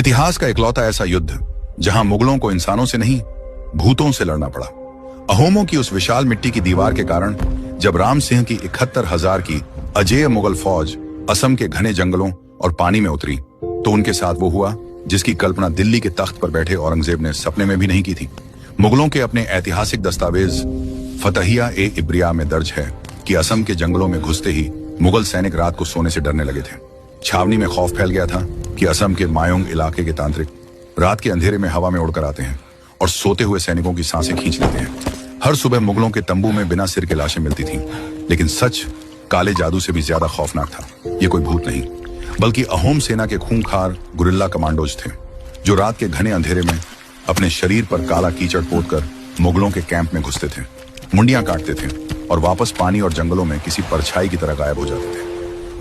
इतिहास का इकलौता ऐसा युद्ध जहां मुगलों को इंसानों से नहीं भूतों से लड़ना पड़ा। अहोमों की उस विशाल मिट्टी की दीवार के कारण जब राम सिंह की 71,000 की अजेय मुगल फौज असम के घने जंगलों और पानी में उतरी तो उनके साथ वो हुआ जिसकी कल्पना दिल्ली के तख्त पर बैठे औरंगजेब ने सपने में भी नहीं की थी। मुगलों के अपने ऐतिहासिक दस्तावेज फतहिया-ए-इब्रिया में दर्ज है कि असम के जंगलों में घुसते ही मुगल सैनिक रात को सोने से डरने लगे थे। छावनी में खौफ फैल गया था कि असम के मायोंग इलाके के तांत्रिक रात के अंधेरे में हवा में उड़कर आते हैं और सोते हुए सैनिकों की सांसें खींच लेते हैं। हर सुबह मुगलों के तंबू में बिना सिर के लाशें मिलती थीं, लेकिन सच काले जादू से भी ज्यादा खौफनाक था। ये कोई भूत नहीं बल्कि अहोम सेना के खूंखार गुरिल्ला कमांडोज थे जो रात के घने अंधेरे में अपने शरीर पर काला कीचड़ पोतकर मुगलों के कैंप में घुसते थे, मुंडियां काटते थे और वापस पानी और जंगलों में किसी परछाई की तरह गायब हो जाते थे।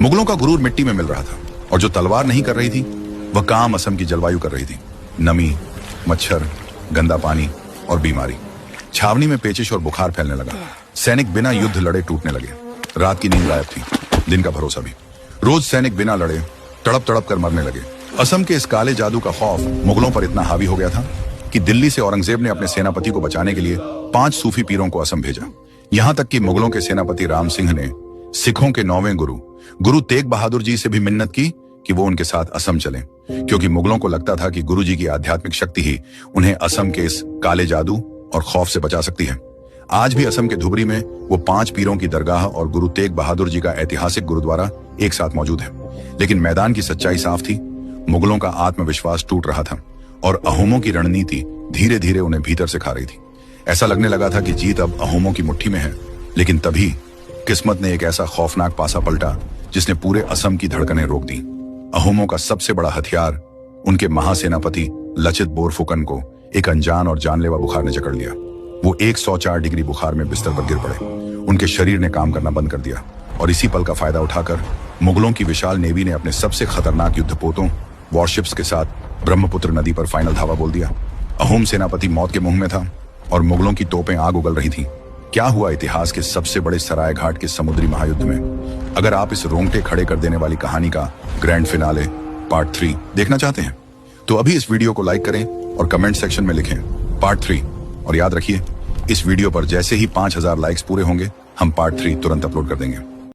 मुगलों का गुरूर मिट्टी में मिल रहा था और जो तलवार नहीं कर रही थी वह काम असम की जलवायु कर रही थी। नमी, मच्छर, गंदा पानी और बीमारी। छावनी में पेचिश और बुखार फैलने लगा। सैनिक बिना युद्ध लड़े टूटने लगे। रात की नींद गायब थी, दिन का भरोसा भी। रोज सैनिक बिना लड़े तड़प तड़प कर मरने लगे। असम के इस काले जादू का खौफ मुगलों पर इतना हावी हो गया था कि दिल्ली से औरंगजेब ने अपने सेनापति को बचाने के लिए 5 सूफी पीरों को असम भेजा। यहां तक कि मुगलों के सेनापति राम सिंह ने सिखों के 9वें गुरु तेग बहादुर जी से भी मिन्नत की कि वो उनके साथ असम चलें, क्योंकि मुगलों को लगता था कि गुरु जी की आध्यात्मिक शक्ति ही उन्हें असम के इस काले जादू और खौफ से बचा सकती है। आज भी असम के धुबरी में वो 5 पीरों की दरगाह और गुरु तेग बहादुर जी का ऐतिहासिक गुरुद्वारा एक साथ मौजूद है। लेकिन मैदान की सच्चाई साफ थी। मुगलों का आत्मविश्वास टूट रहा था और अहोमों की रणनीति धीरे धीरे उन्हें भीतर से खा रही थी। ऐसा लगने लगा था कि जीत अब अहोमों की मुट्ठी में है। लेकिन तभी किस्मत ने एक ऐसा खौफनाक पासा पलटा जिसने पूरे असम की धड़कनें रोक दी। अहोमों का सबसे बड़ा हथियार, उनके महासेनापति लचित बोरफुकन को एक अनजान और जानलेवा बुखार ने जकड़ लिया। वो 104 डिग्री बुखार में बिस्तर पर गिर पड़े। उनके शरीर ने काम करना बंद कर दिया और इसी पल का फायदा उठाकर मुगलों की विशाल नेवी ने अपने सबसे खतरनाक युद्धपोतों वॉरशिप्स के साथ ब्रह्मपुत्र नदी पर फाइनल धावा बोल दिया। अहोम सेनापति मौत के मुंह में था और मुगलों की तोपें आग उगल रही थीं। क्या हुआ इतिहास के सबसे बड़े सराय घाट के समुद्री महायुद्ध में? अगर आप इस रोंगटे खड़े कर देने वाली कहानी का ग्रैंड फिनाले पार्ट 3 देखना चाहते हैं तो अभी इस वीडियो को लाइक करें और कमेंट सेक्शन में लिखें पार्ट 3। और याद रखिए, इस वीडियो पर जैसे ही 5,000 लाइक्स पूरे होंगे हम पार्ट 3 तुरंत अपलोड कर देंगे।